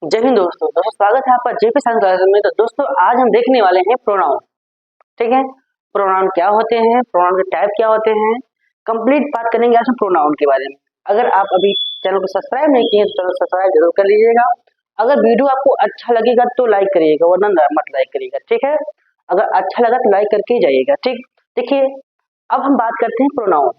जय हिंद दोस्तों स्वागत है आपका जेपी साइंस क्लास में। तो दोस्तों आज हम देखने वाले हैं प्रोनाउन। ठीक है, प्रोनाउन क्या होते हैं, प्रोनाउन के टाइप क्या होते हैं, कंप्लीट बात करेंगे आज हम प्रोनाउन के बारे में। अगर आप अभी चैनल को सब्सक्राइब नहीं किए तो चैनल सब्सक्राइब जरूर कर लीजिएगा। अगर वीडियो आपको अच्छा लगेगा तो लाइक करिएगा, वरना मत लाइक करिएगा। ठीक है, अगर अच्छा लगा तो लाइक करके ही जाइएगा। ठीक, देखिए अब हम बात करते हैं प्रोनाउन।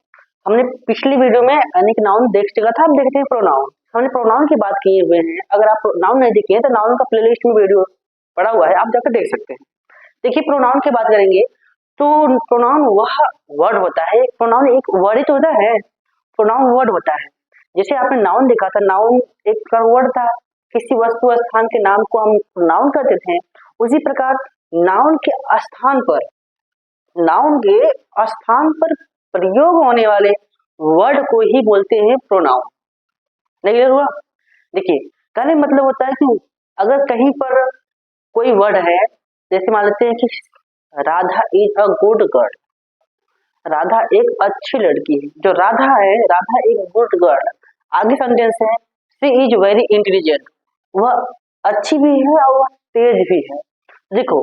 हमने पिछली वीडियो में अनेक नाउन देख चुका था, अब देखते हैं प्रोनाउन। हमने प्रोनाउन की बात किए हुए हैं। अगर आप नाउन नहीं देखे हैं तो नाउन का प्लेलिस्ट में वीडियो पड़ा हुआ है, आप जाकर देख सकते हैं। देखिए प्रोनाउन की बात करेंगे तो प्रोनाउन वह वर्ड होता है, प्रोनाउन एक वर्ड ही तो होता है, प्रोनाउन वर्ड होता है। जैसे आपने नाउन देखा था, नाउन एक वर्ड था, किसी वस्तु स्थान के नाम को हम नाउन करते थे। उसी प्रकार नाउन के स्थान पर, नाउन के स्थान पर प्रयोग होने वाले वर्ड को ही बोलते हैं प्रोनाउन। नहीं हुआ? देखिए कहने का मतलब होता है कि अगर कहीं पर कोई वर्ड है, जैसे मान लेते हैं कि Radha is a good girl, Radha एक अच्छी लड़की है। जो राधा है, राधा एक गुड गर्ल। आगे सेंटेंस है शी इज वेरी इंटेलिजेंट, वह अच्छी भी है और वह तेज भी है। देखो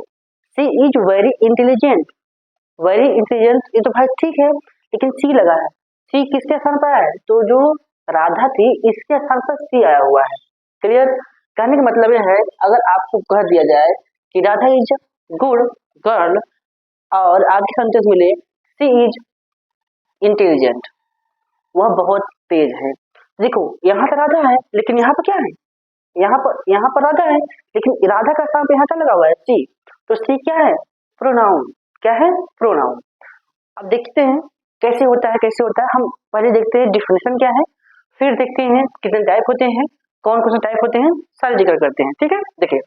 she is very intelligent, very intelligent ये तो भाई ठीक है, लेकिन सी लगा है। सी किसके स्थान पर है? तो जो राधा थी इसके स्थान पर सी आया हुआ है। क्लियर? कहने का मतलब यह है, अगर आपको कह दिया जाए कि राधा इज गुड गर्ल और आगे सेंटेंस मिले सी इज इंटेलिजेंट, वह बहुत तेज है। देखो यहाँ पर राधा है लेकिन यहाँ पर क्या है, यहाँ पर राधा है लेकिन राधा का स्थान पे यहाँ क्या लगा हुआ है? सी। तो सी क्या है? प्रोनाउन। क्या है? प्रोनाउन। अब देखते हैं कैसे होता है। हम पहले देखते हैं डिफिनेशन क्या है, फिर देखते हैं कितने टाइप होते हैं, कौन कौन से टाइप होते हैं, सारे जिक्र करते हैं। ठीक है, देखिए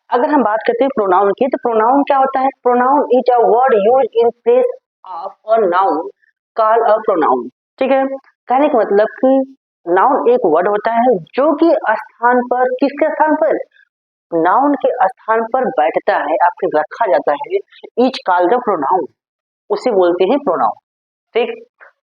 अगर हम बात करते हैं प्रोनाउन की, तो प्रोनाउन क्या होता है? Pronoun is a word used in place of a noun called a pronoun. ठीक है, कहने का मतलब कि नाउन एक वर्ड होता है जो कि स्थान पर, किसके स्थान पर? नाउन के स्थान पर बैठता है, आपके रखा जाता है। इच कॉल्ड द प्रोनाउन, उसे बोलते हैं प्रोनाउन। ठीक,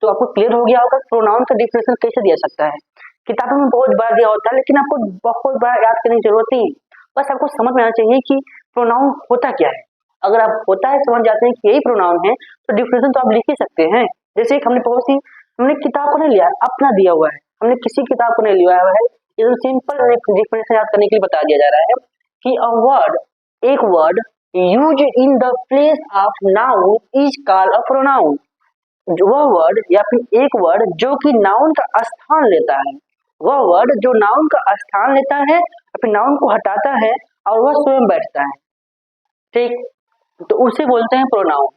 तो आपको क्लियर हो गया होगा प्रोनाउन का डिफिनेशन कैसे दिया सकता है। किताबों में बहुत बार दिया होता है, लेकिन आपको बहुत बार याद करने की जरूरत नहीं है। बस आपको समझ में आना चाहिए कि प्रोनाउन होता क्या है। अगर आप होता है समझ जाते हैं कि यही प्रोनाउन है, तो डिफिनेशन तो आप लिख ही सकते हैं। जैसे हमने किताब को नहीं लिया, अपना दिया हुआ है, हमने किसी किताब को नहीं लिया हुआ है। एकदम सिंपल डिफिनेशन याद करने के लिए बता दिया जा रहा है कि अ वर्ड, एक word use in the place of noun is called a pronoun. वह वर्ड या फिर एक वर्ड जो कि नाउन का स्थान लेता है, वह वर्ड जो नाउन का स्थान लेता है या फिर नाउन को हटाता है और वह स्वयं बैठता है। ठीक, तो उसे बोलते हैं प्रोनाउन।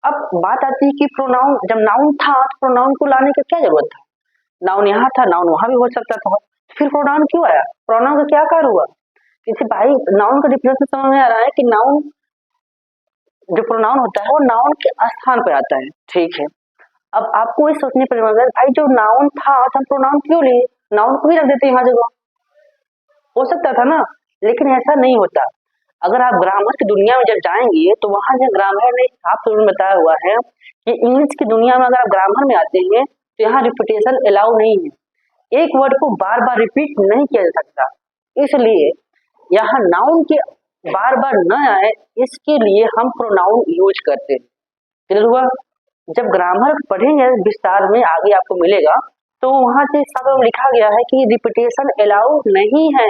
अब बात आती है कि प्रोनाउन, जब नाउन था तो प्रोनाउन को लाने की क्या जरूरत था? नाउन यहाँ था, नाउन वहां भी हो सकता था, फिर प्रोनाउन क्यों आया? प्रोनाउन का क्या कार्य हुआ? किसी भाई नाउन का डिफरेंस समझ में आ रहा है कि नाउन, जो प्रोनाउन होता है वो नाउन के स्थान पर आता है। ठीक है, अब आपको ये सोचने पर भाई जो नाउन था तो हम प्रोनाउन क्यों लिए? नाउन को भी रख देते हैं यहाँ जगह, हो सकता था ना, लेकिन ऐसा नहीं होता। अगर आप ग्रामर की दुनिया में जब जाएंगे तो वहां जो ग्रामर ने साफ तौर में बताया हुआ है कि इंग्लिश की दुनिया में अगर आप ग्रामर में आते हैं तो यहाँ रिपीटेशन अलाउ नहीं है। एक वर्ड को बार बार रिपीट नहीं किया जा सकता, इसलिए यहाँ नाउन के बार बार न आए इसके लिए हम प्रोनाउन यूज करते हैं। क्लियर हुआ? जब ग्रामर पढ़ेंगे विस्तार में आगे आपको मिलेगा तो वहां से सब लिखा गया है कि रिपीटेशन अलाउ नहीं है।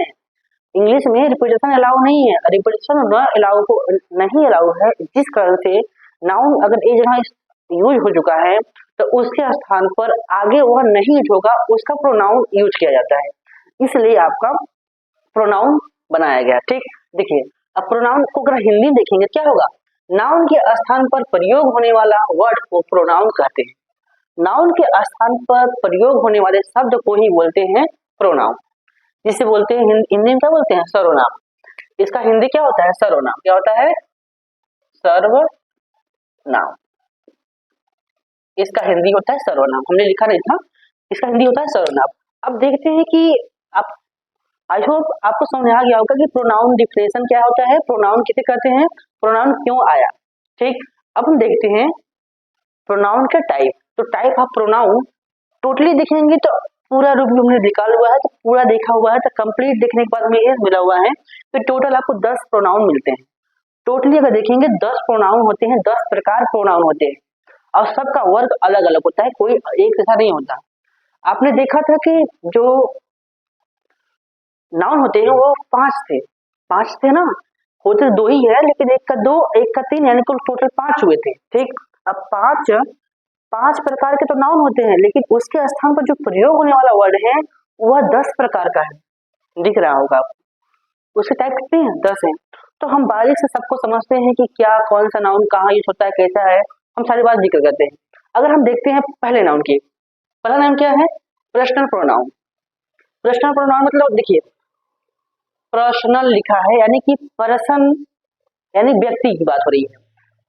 इंग्लिश में रिपीटेशन अलाउ नहीं है, रिपीटेशन नहीं अलाउ है, जिस कारण से नाउन अगर एक जगह यूज हो चुका है तो उसके स्थान पर आगे वह नहीं यूज होगा, उसका प्रोनाउन यूज किया जाता है, इसलिए आपका प्रोनाउन बनाया गया। ठीक, देखिए अब प्रोनाउन को अगर हिंदी देखेंगे क्या होगा? नाउन के स्थान पर प्रयोग होने वाला वर्ड को प्रोनाउन कहते हैं। नाउन के स्थान पर प्रयोग होने वाले शब्द को ही बोलते हैं प्रोनाउन, जिसे बोलते हैं हिंदी में क्या बोलते हैं? सर्वनाम। इसका हिंदी क्या होता है? सर्वनाम। क्या होता है? सर्वनाम। इसका हिंदी होता है सर्वनाम, हमने लिखा नहीं था, इसका हिंदी होता है सर्वनाम। अब देखते हैं कि आप, आई होप आपको समझ आ गया होगा कि प्रोनाउन डिफिनेशन क्या होता है, प्रोनाउन किसे कहते हैं, प्रोनाउन क्यों आया। ठीक, अब हम देखते हैं प्रोनाउन के टाइप। तो टाइप ऑफ प्रोनाउन टोटली देखेंगे तो पूरा रूप भी हमने निकाला हुआ है, तो पूरा देखा हुआ है, तो कंप्लीट देखने के बाद हमें ये मिला हुआ है कि टोटल आपको 10 प्रोनाउन मिलते हैं। टोटली अगर देखेंगे 10 प्रोनाउन होते हैं, 10 प्रकार प्रोनाउन होते हैं और सबका वर्ग अलग अलग होता है, कोई एक जैसा नहीं होता। आपने देखा था कि जो नाउन होते हैं वो 5 थे ना, होते 2 ही है, लेकिन एक का 2 एक का 3 यानी कुल टोटल 5 हुए थे। ठीक, अब 5 प्रकार के तो नाउन होते हैं, लेकिन उसके स्थान पर जो प्रयोग होने वाला वर्ड है वह 10 प्रकार का है, दिख रहा होगा आपको। उसके टाइप कितने हैं? 10 हैं। तो हम बारीक से सबको समझते हैं कि क्या कौन सा नाउन कहाँ यूज होता है, कैसा है, हम सारी बात जिक्र करते हैं। अगर हम देखते हैं पहले नाउन की, पहला नाउन क्या है? Personal pronoun. पर्सनल प्रोनाउन मतलब देखिए पर्सनल लिखा है, यानी कि पर्सन यानी व्यक्ति की बात हो रही है।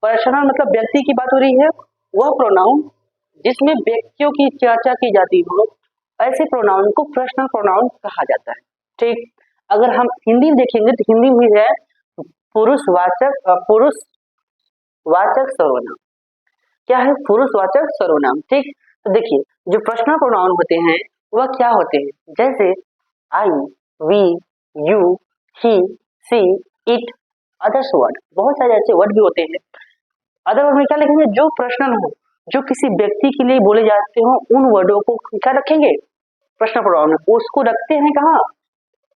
पर्सनल मतलब व्यक्ति की बात हो रही है। वह प्रोनाउन जिसमें व्यक्तियों की चर्चा की जाती हो, ऐसे प्रोनाउन को पर्सनल प्रोनाउन कहा जाता है। ठीक, अगर हम हिंदी में देखेंगे तो हिंदी में है पुरुषवाचक सर्वनाम। क्या है? पुरुषवाचक सर्वनाम। ठीक, तो देखिए जो पर्सनल प्रोनाउन होते हैं वह क्या होते हैं, जैसे I, we, you, he, she, it, others word, बहुत सारे ऐसे वर्ड भी होते हैं। अदर वर्ड में क्या लिखेंगे? जो पर्सनल हो, जो किसी व्यक्ति के लिए बोले जाते हो, उन वर्डों को क्या रखेंगे? पर्सनल प्रोनाउन में। उसको रखते हैं कहाँ?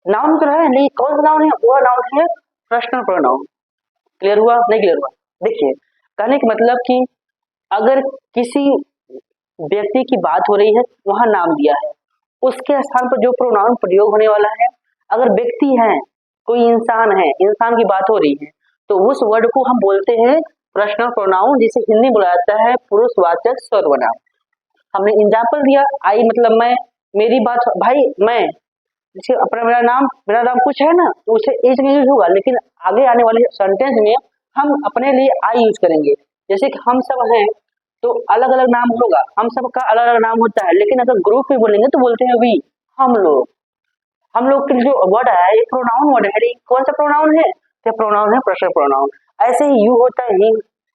नाउन तो है, लेकिन कौन सा नाउन है? वह नाउन है पर्सनल प्रोनाउन। क्लियर हुआ? नहीं क्लियर हुआ? देखिए कहने का मतलब कि अगर किसी व्यक्ति की बात हो रही है, वहां नाम दिया है, उसके स्थान पर जो प्रोनाउन प्रयोग होने वाला है, अगर व्यक्ति है, कोई इंसान है, इंसान की बात हो रही है, तो उस वर्ड को हम बोलते हैं पर्सनल प्रोनाउन, जिसे हिंदी बोला जाता है पुरुषवाचक सर्वनाम। हमने एग्जाम्पल दिया, आई मतलब मैं, मेरी बात भाई मैं, जैसे अपना मेरा नाम कुछ है ना, तो उसे एज में यूज होगा, लेकिन आगे आने वाले सेंटेंस में हम अपने लिए आई यूज करेंगे। जैसे कि हम सब हैं तो अलग अलग नाम होगा, हम सब का अलग अलग नाम होता है, लेकिन अगर ग्रुप में बोलेंगे तो बोलते हैं वी, हम लोग के जो वर्ड है ये प्रोनाउन वर्ड है। कौन सा प्रोनाउन है? तो प्रोनाउन है पर्सनल प्रोनाउन। ऐसे ही यू होता है,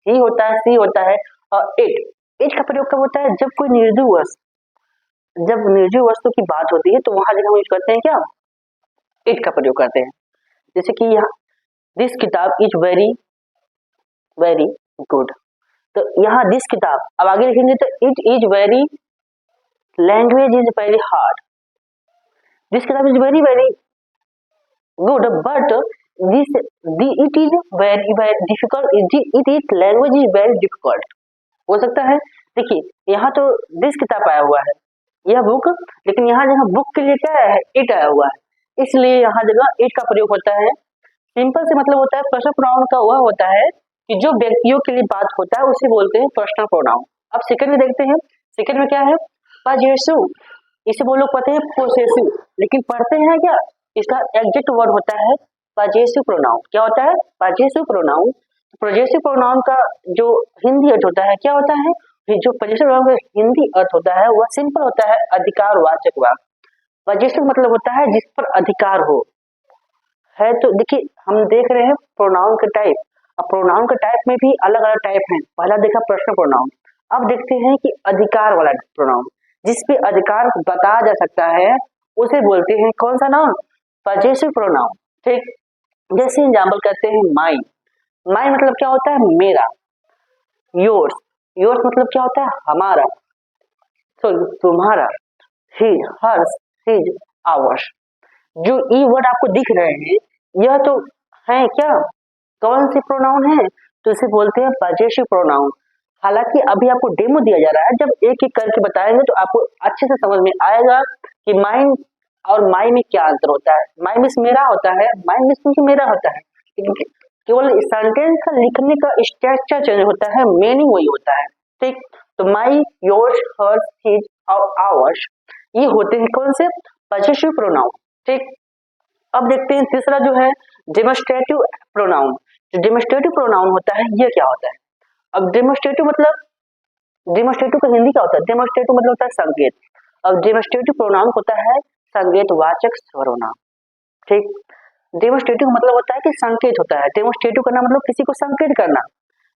ही होता है, सी होता है, और इट का प्रयोग कब होता है? जब निर्जीव वस्तु की बात होती है तो वहां जगह हम यूज करते हैं क्या? इट का प्रयोग करते हैं। जैसे कि यहाँ दिस किताब इज वेरी वेरी गुड, तो यहाँ दिस किताब, अब आगे लिखेंगे तो it is very, language is very hard, this किताब is very very good, but it is very very difficult, it is language is very difficult. हो सकता है, देखिए यहाँ तो दिस किताब आया हुआ है, यह बुक, लेकिन यहाँ जगह बुक के लिए क्या है? इट आया हुआ है, इसलिए यहाँ जगह इट का प्रयोग होता है। सिंपल से मतलब होता है पर्सनल प्रोनाउन का वह होता है कि जो व्यक्तियों के लिए बात होता है उसे बोलते हैं पर्सनल प्रोनाउन। अब सेकंड में देखते हैं, सेकंड में क्या है? पजेसिव, इसे वो लोग पढ़ते हैं पोसेसिव, लेकिन पढ़ते हैं क्या? इसका एग्जैक्ट वर्ड होता है पजेसिव प्रोनाउन। क्या होता है? Possessive pronoun. पजेसिव प्रोनाउन का जो हिंदी अर्थ होता है क्या होता है? जो पजेसिव प्रोनाउन का हिंदी अर्थ होता है वह सिंपल होता है अधिकारवाचक वाक्य। पजेसिव मतलब होता है जिस पर अधिकार हो है। तो देखिए हम देख रहे हैं प्रोनाउन के टाइप, अब प्रोनाउन के टाइप में भी अलग अलग टाइप हैं। पहला देखा पर्सनल प्रोनाउन, अब देखते हैं कि अधिकार वाला प्रोनाउन, जिसपे अधिकार बताया जा सकता है उसे बोलते हैं कौन सा नाउन? Possessive pronoun. ठीक, जैसे एग्जाम्पल करते हैं माई, माई मतलब क्या होता है? मेरा। योर्स, योर्स मतलब क्या होता है? हमारा, तो तुम्हारा। His, hers, his, ours. जो ई वर्ड आपको दिख रहे हैं यह तो है क्या? कौन से प्रोनाउन है? तो इसे बोलते हैं पजेसिव प्रोनाउन। हालांकि अभी आपको डेमो दिया जा रहा है, जब एक एक करके बताएंगे तो आपको अच्छे से समझ में आएगा कि माइन और माई में क्या अंतर होता है। माई मीन्स मेरा होता है, माई मीन्स मेरा होता है, लेकिन केवल सेंटेंस का लिखने का स्ट्रक्चर चेंज होता है, मीनिंग वही होता है। ठीक, तो माई, योर्स, हर्स, हिज और आवर्स ये होते हैं कौन से? Possessive pronoun. ठीक, अब देखते हैं तीसरा जो है डेमोस्ट्रेटिव प्रोनाउन। जो डेमोस्ट्रेटिव प्रोनाउन होता है यह क्या होता है? अब डेमोस्ट्रेटिव मतलब, डेमोस्ट्रेटिव का हिंदी क्या होता है? डेमोस्ट्रेटिव मतलब होता है संकेत। अब डेमोस्ट्रेटिव प्रोनाउन होता है संकेतवाचक सर्वनाम। ठीक, डेमोस्ट्रेटिव मतलब होता है कि संकेत होता है, डेमोस्ट्रेटिव करना मतलब किसी को संकेत करना।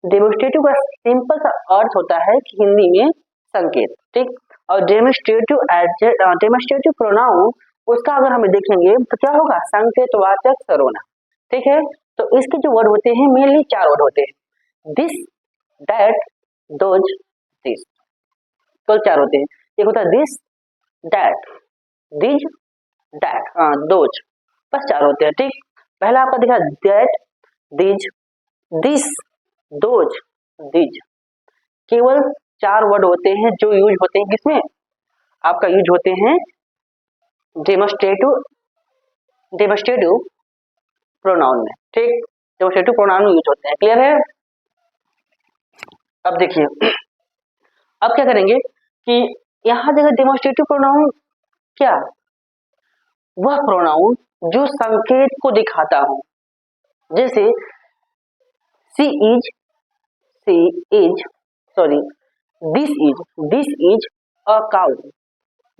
डेमोस्ट्रेटिव का सिंपल सा अर्थ होता है कि हिंदी में संकेत। ठीक, और डेमोस्ट्रेटिव प्रोनाउन उसका अगर हम देखेंगे तो क्या होगा, संकेतवाचक सर्वनाम। ठीक है, तो इसके जो वर्ड होते हैं मेनली 4 वर्ड होते हैं, दिस, दैट, दोज, दिस, तो 4 होते हैं। एक होता है this, that, these, that, those, बस 4 होते हैं। ठीक, पहला आपका दिखा that, these, this, those, these, केवल 4 वर्ड होते हैं जो यूज होते हैं किसमें, आपका यूज होते हैं डेमोस्ट्रेटिव प्रोनाउन में। ठीक, डेमोस्ट्रेटिव प्रोनाउन में यूज होते हैं। क्लियर है? अब देखिए, अब क्या करेंगे कि यहां देखिए डेमोस्ट्रेटिव प्रोनाउन क्या, वह प्रोनाउन जो संकेत को दिखाता हो, जैसे she is, sorry, this is a cow,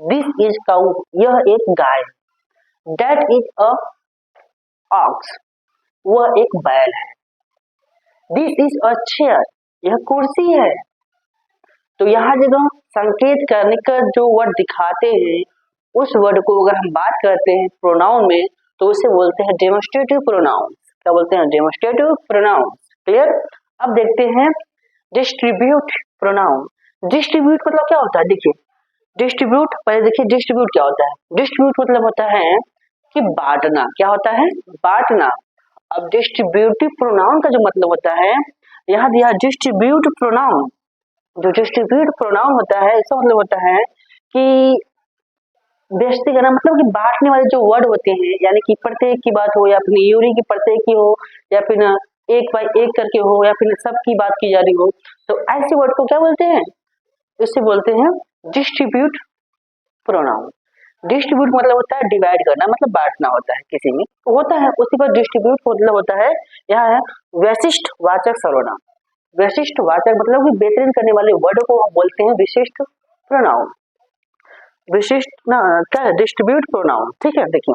this is cow, यह एक गाय, दैट इज अ ऑक्स, वह एक बैल है, दिस इज अ चेयर, यह कुर्सी है। तो यहाँ जगह संकेत करने का जो वर्ड दिखाते हैं, उस वर्ड को अगर हम बात करते हैं प्रोनाउन में तो उसे बोलते हैं डेमोस्ट्रेटिव प्रोनाउन। क्या बोलते हैं? Demonstrative pronoun. क्लियर? अब देखते हैं डिस्ट्रीब्यूट प्रोनाउन। डिस्ट्रीब्यूट मतलब क्या होता है? देखिए डिस्ट्रीब्यूट, पहले देखिए डिस्ट्रीब्यूट क्या होता है। डिस्ट्रीब्यूट मतलब होता है कि बांटना। क्या होता है? बांटना। अब डिस्ट्रीब्यूटिव प्रोनाउन का जो मतलब होता है, यहाँ दिया डिस्ट्रीब्यूट प्रोनाउन। जो डिस्ट्रीब्यूट प्रोनाउन होता है इसका मतलब होता है कि बेइज्जती करना, मतलब कि बांटने वाले जो वर्ड होते हैं, यानी कि प्रत्येक की बात हो या फिर यूरी की प्रत्येक की हो या फिर एक बाय एक करके हो या फिर सबकी बात की जा रही हो, तो ऐसे वर्ड को क्या बोलते हैं? इसे बोलते हैं डिस्ट्रीब्यूट प्रोनाउन। डिस्ट्रीब्यूट मतलब होता है डिवाइड करना, मतलब बांटना होता है किसी में, तो होता है उसी पर डिस्ट्रीब्यूट मतलब होता है। यह है वैशिष्ट वाचक सर्वनाम। वैशिष्ट वाचक मतलब कि बेहतरीन करने वाले वर्ड को हम बोलते हैं विशिष्ट प्रोनाउन। विशिष्ट ना क्या है? Distribute pronoun. ठीक है, देखिए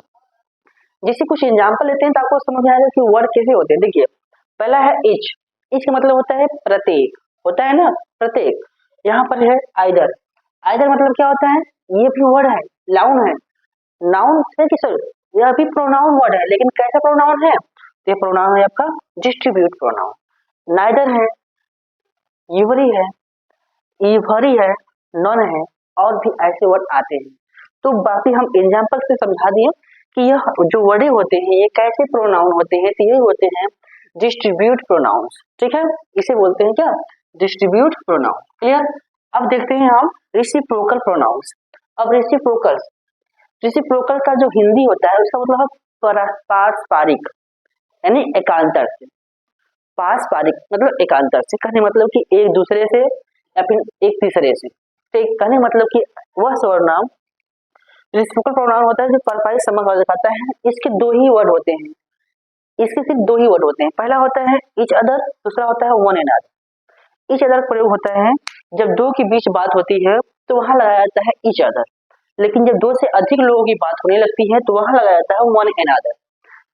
जैसे कुछ एग्जांपल लेते हैं तो आपको समझ में आएगा कि वर्ड कैसे होते हैं। देखिए पहला है ईच। ईच का मतलब होता है प्रत्येक, होता है ना प्रत्येक। यहाँ पर है आइदर। आइदर मतलब क्या होता है? ये भी वर्ड है, नाउन है। नाउन है कि सर, यह भी प्रोनाउन वर्ड है, लेकिन कैसा प्रोनाउन है? ये प्रोनाउन है आपका डिस्ट्रीब्यूट प्रोनाउन। नाइदर है, यूवरी है, ईवरी है, नॉन है, और भी ऐसे वर्ड आते हैं। तो बाकी हम एग्जांपल से समझा दिए कि यह जो वर्ड होते हैं ये कैसे प्रोनाउन होते हैं, तो ये होते हैं डिस्ट्रीब्यूट प्रोनाउंस। ठीक है, इसे बोलते हैं क्या? Distribute pronoun. क्लियर? अब देखते हैं हम रेसिप्रोकल प्रोनाउंस। अब रेसिप्रोकल का जो हिंदी होता है उसका मतलब पारस्परिक, यानी एकांतर से। पारस्परिक मतलब एकांतर से, कहने मतलब कि एक दूसरे से या फिर एक तीसरे से। तो कहने मतलब कि वह सर्वनाम रेसिप्रोकल प्रोनाउन होता है जो पारस्परिक संबंध को दिखाता है। इसके 2 ही वर्ड होते हैं, इसके सिर्फ 2 ही वर्ड होते हैं। पहला होता है ईच अदर, दूसरा होता है वन अनदर। ईच अदर प्रयोग होता है जब 2 के बीच बात होती है तो वहां लगाया जाता है ईच अदर, लेकिन जब 2 से अधिक लोगों की बात होने लगती है तो वहां लगाया जाता है वन अनदर।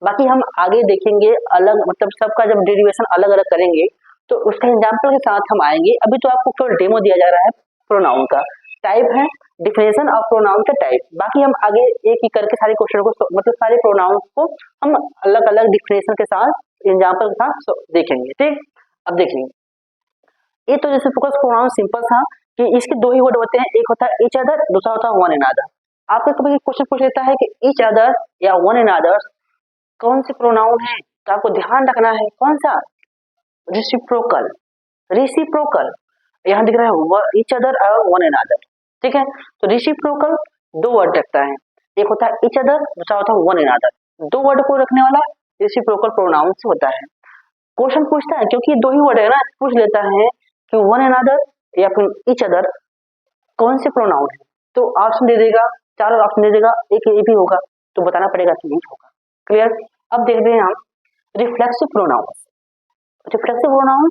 बाकी हम आगे देखेंगे अलग, मतलब सबका जब डेरिवेशन अलग अलग करेंगे तो उसका एग्जाम्पल के साथ हम आएंगे। अभी तो आपको केवल डेमो दिया जा रहा है प्रोनाउन का। टाइप है डिफिनेशन ऑफ प्रोनाउन का टाइप। बाकी हम आगे एक एक करके सारे क्वेश्चन को, मतलब सारे प्रोनाउन को हम अलग अलग डिफिनेशन के साथ एग्जाम्पल के साथ देखेंगे। ठीक, अब देखेंगे ये तो जैसे फोकस प्रोनाउन सिंपल था कि इसके 2 ही वर्ड होते हैं, एक होता है ईच अदर, दूसरा होता है वन अनदर। आपको कभी क्वेश्चन पूछ लेता है कि ईच अदर या वन अनदर कौन से प्रोनाउन है, तो आपको ध्यान रखना है कौन सा? रेसिप्रोकल। रेसिप्रोकल यहाँ दिख रहा है ईच अदर और वन अनदर। ठीक है, तो रेसिप्रोकल 2 वर्ड रखता है, एक होता है ईच अदर, दूसरा होता है वन अनदर। 2 वर्ड को रखने वाला रेसिप्रोकल प्रोनाउन होता है। क्वेश्चन पूछता है क्योंकि 2 ही वर्ड है ना, पूछ लेता है कि वन अनदर या फिर ईच अदर कौन से प्रोनाउन है, तो ऑप्शन दे देगा, 4 ऑप्शन दे देगा, एक ये भी होगा, तो बताना पड़ेगा कि ये होगा। क्लियर? अब देखते हैं हम reflexive pronoun. Reflexive pronoun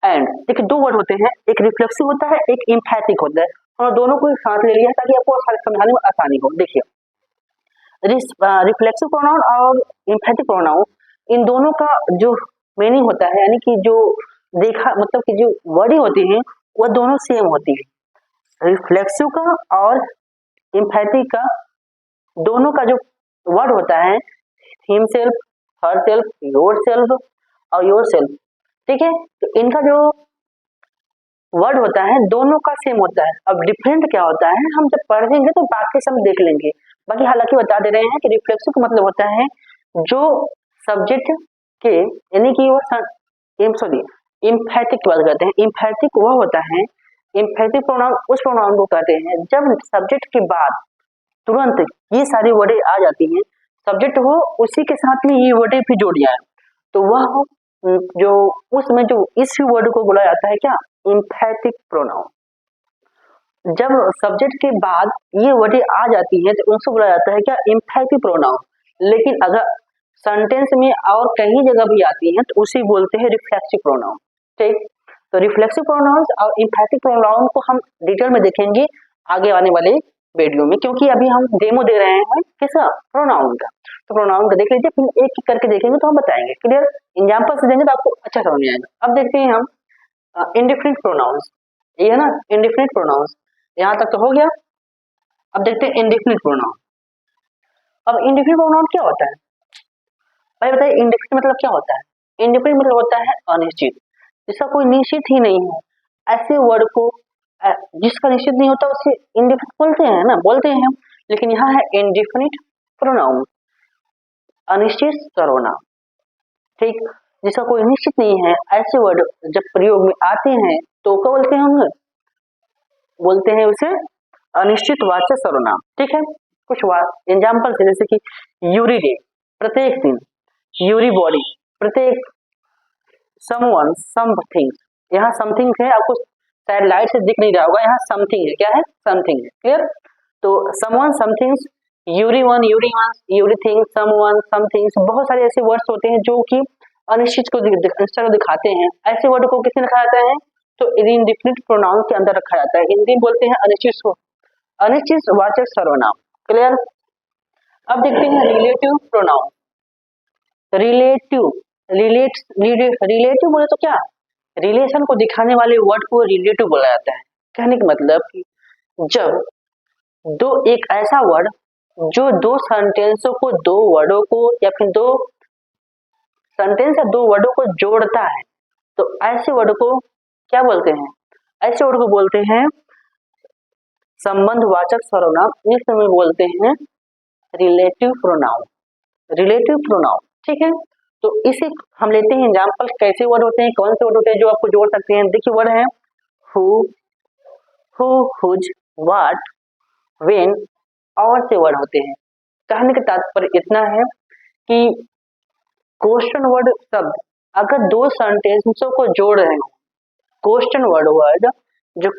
and देखिए 2 वर्ड होते हैं, एक रिफ्लेक्सिव होता है, एक एम्फैटिक होता है, और दोनों को एक साथ ले लिया ताकि आपको समझाने में आसानी हो। देखिए रिफ्लेक्सिव प्रोनाउन और एम्फैटिक प्रोनाउन, इन दोनों का जो मीनिंग होता है, यानी कि जो देखा मतलब कि जो वर्डिंग होती है वह दोनों सेम होती है। रिफ्लेक्सिव का और इम्फैटिक का दोनों का जो वर्ड होता है हिमसेल्फ, हरसेल्फ, योरसेल्फ और योरसेल्फ, ठीक है। तो इनका जो वर्ड होता है दोनों का सेम होता है। अब डिफरेंट क्या होता है हम जब पढ़ेंगे तो बाकी सब देख लेंगे। बाकी हालांकि बता दे रहे हैं कि रिफ्लेक्सिव का मतलब होता है जो सब्जेक्ट के यानी कि वो सॉरी इम्फैटिक की बात करते हैं। इम्फैटिक वह होता है, इम्फैटिक प्रोनाउन उस प्रोनाउन को कहते हैं जब सब्जेक्ट के बाद तुरंत ये सारी वर्डें आ जाती हैं, सब्जेक्ट हो उसी के साथ में ये वर्डें भी जोड़ जाए, तो वह जो उसमें जो इस वर्ड को बोला जाता है क्या, इम्फैटिक प्रोनाउन। जब सब्जेक्ट के बाद ये वर्डें आ जाती हैं तो उनको बोला जाता है क्या, इम्फैटिक प्रोनाउन। लेकिन अगर सेंटेंस में और कहीं जगह भी आती हैं तो उसे बोलते हैं रिफ्लेक्सिव प्रोनाउन, ठीक। तो रिफ्लेक्सिव प्रोनाउंस और इम्फैटिक प्रोनाउन को हम डिटेल में देखेंगे आगे आने वाले वीडियो में, क्योंकि अभी हम डेमो दे रहे हैं किसका, प्रोनाउन का। तो प्रोनाउन का देख लीजिए, फिर एक एक करके देखेंगे तो हम बताएंगे। क्लियर, एग्जाम्पल से देंगे तो आपको अच्छा समझ में आएगा। अब देखते हैं हम इंडिफिनिट प्रोनाउंस, ये है ना इंडिफिनिट प्रोनाउंस, यहाँ तक तो हो गया। अब देखते हैं इंडिफिनिट प्रोनाउन। अब इंडिफिनिट प्रोनाउन क्या होता है, भाई बताइए इंडिफिनिट मतलब क्या होता है। इंडिफिनिट मतलब होता है अनिश्चित, जिसका कोई निश्चित ही नहीं है। ऐसे वर्ड को जिसका निश्चित नहीं होता उसे इंडिफिनिट बोलते हैं ना, बोलते हैं हम। लेकिन यहाँ है इंडिफिनिट प्रोनाउन, अनिश्चित सर्वनाम, ठीक। जिसका कोई निश्चित नहीं है, ऐसे वर्ड जब प्रयोग में आते हैं तो क्या बोलते हैं हम, बोलते हैं उसे अनिश्चित वाचक सर्वनाम, ठीक है। कुछ एग्जाम्पल से, जैसे कि यूरी डे प्रत्येक दिन, यूरी बॉडी प्रत्येक, समवन समथिंग, यहाँ समथिंग है, आपको शायद लाइट से दिख नहीं रहा होगा, यहाँ समथिंग है, क्या है, समथिंग है। क्लियर, तो someone somethings, everyone, everything, someone somethings, बहुत सारे ऐसे वर्ड्स होते हैं जो कि अनिश्चित को दिखाते हैं। ऐसे वर्ड को किसमें रखा जाता है, तो इंडिफिनिट प्रोनाउन के अंदर रखा जाता है। हिंदी में बोलते हैं अनिश्चित वाचक सर्वनाम। क्लियर, अब देखते हैं रिलेटिव प्रोनाउन। रिलेटिव बोले तो क्या, रिलेशन को दिखाने वाले वर्ड को रिलेटिव बोला जाता है। कहने का मतलब कि जब दो एक ऐसा वर्ड जो दो सेंटेंसों को, दो वर्डों को, या फिर दो सेंटेंस या दो वर्डों को जोड़ता है, तो ऐसे वर्ड को क्या बोलते हैं, ऐसे वर्ड को बोलते हैं संबंधवाचक सर्वनाम, इस समय बोलते हैं रिलेटिव प्रोनाउन। रिलेटिव प्रोनाउन, ठीक है। तो इसे हम लेते हैं एग्जांपल, कैसे वर्ड होते हैं, कौन से वर्ड होते हैं जो आपको जोड़ सकते हैं। देखिए वर्ड है हु, हुज, व्हाट, व्हेन, और से वर्ड होते हैं। कहने का तात्पर्य इतना है कि क्वेश्चन वर्ड शब्द अगर दो सेंटेंसों को जोड़ रहे हो, क्वेश्चन वर्ड जो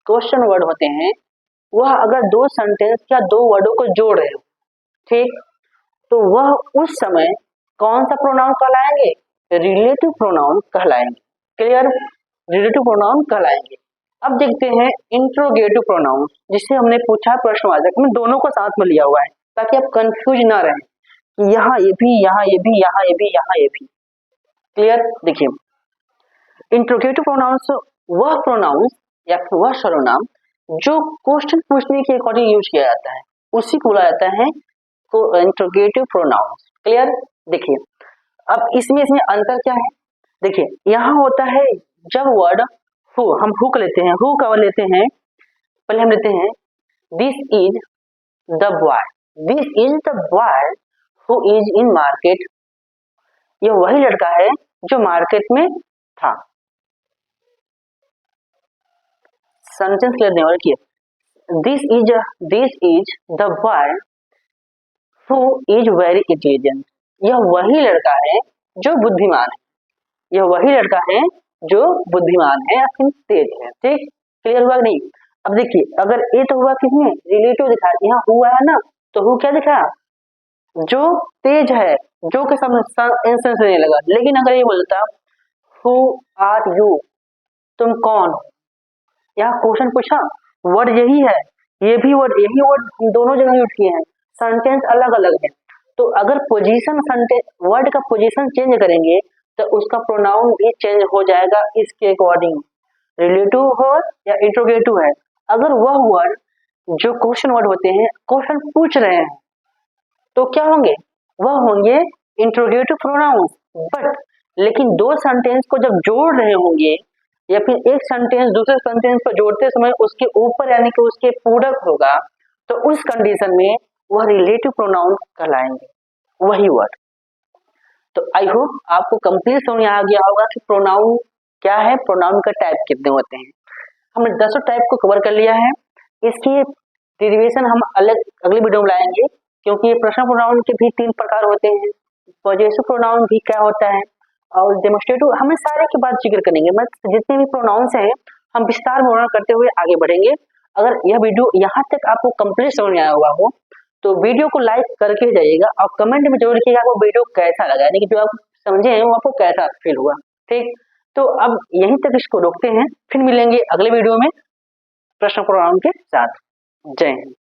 क्वेश्चन वर्ड होते हैं वह अगर दो सेंटेंस या दो वर्डों को जोड़ रहे हो, ठीक, तो वह उस समय कौन सा प्रोनाउन कहलाएंगे, रिलेटिव प्रोनाउन कहलाएंगे। क्लियर, रिलेटिव प्रोनाउन कहलाएंगे। अब देखते हैं इंट्रोगेटिव प्रोनाउन, जिसे हमने पूछा प्रश्नवाचक में, दोनों को साथ में लिया हुआ है ताकि आप कंफ्यूज ना रहें कि यहाँ ये भी, यहाँ ये भी, यहाँ ये भी, यहाँ ये भी। क्लियर, देखिए इंट्रोगेटिव प्रोनाउंस वह प्रोनाउंस या फिर वह सर्वनाम जो क्वेश्चन पूछने के अकॉर्डिंग यूज किया जाता है, उसी को बोला जाता है इंट्रोगेटिव प्रोनाउंस। क्लियर, देखिए अब इसमें अंतर क्या है। देखिए यहाँ होता है जब वर्ड हु, हम हु का लेते हैं, हु का लेते हैं, पहले हम लेते हैं this is the boy, this is the boy who is in market, यह वही लड़का है जो मार्केट में था। सेंटेंस लेने वाले की this is the boy who is very intelligent, यह वही लड़का है जो बुद्धिमान है, यह वही लड़का है जो बुद्धिमान है या फिर तेज है। ठीक, क्लियर हुआ नहीं। अब देखिए अगर ये तो हुआ किसमें, रिलेटिव दिखा, यहाँ हुआ है ना, तो हु क्या दिखा, जो तेज है, जो के सामने इंस्टेंस नहीं लगा। लेकिन अगर ये बोलता हु आर यू, तुम कौन हो, यहाँ क्वेश्चन पूछा, वर्ड यही है, ये भी वर्ड, यही वर्ड हम दोनों जगह यूज किए हैं, सेंटेंस अलग अलग है। तो अगर पोजीशन सेंटेंस वर्ड का पोजीशन चेंज करेंगे तो उसका प्रोनाउन भी चेंज हो जाएगा इसके अकॉर्डिंग। रिलेटिव वर्ड या इंट्रोगेटिव है, अगर वह वर्ड जो क्वेश्चन वर्ड होते हैं, क्वेश्चन पूछ रहे हैं, तो क्या होंगे, वह होंगे इंट्रोगेटिव प्रोनाउंस। बट लेकिन दो सेंटेंस को जब जोड़ रहे होंगे या फिर एक सेंटेंस दूसरे सेंटेंस को जोड़ते समय उसके ऊपर यानी कि उसके पूरक होगा, तो उस कंडीशन में वह रिलेटिव प्रोनाउन कहलाएंगे, वही वर्ड। तो आई होप आपको कंप्लीट समझ आ गया होगा कि प्रोनाउन क्या है, प्रोनाउन का टाइप कितने होते हैं। हमने 10 टाइप को कवर कर लिया है। इसकी डेरिवेशन हम अलग अगली वीडियो में लाएंगे, क्योंकि ये पर्सनल प्रोनाउन के भी 3 प्रकार होते हैं, पॉजेसिव प्रोनाउन भी क्या होता है और डेमोस्ट्रेटिव, हमें सारे के बाद जिक्र करेंगे। मतलब जितने भी प्रोनाउंस हैं हम विस्तार में वर्णन करते हुए आगे बढ़ेंगे। अगर यह वीडियो यहाँ तक आपको कंप्लीट समझ में आया हुआ हो तो वीडियो को लाइक करके जाइएगा और कमेंट में जरूर लिखिएगा आपको वीडियो कैसा लगा, यानी कि जो आप समझे हैं वो आपको कैसा फील हुआ। ठीक, तो अब यहीं तक इसको रोकते हैं, फिर मिलेंगे अगले वीडियो में प्रश्न प्रोनाउन के साथ। जय हिंद।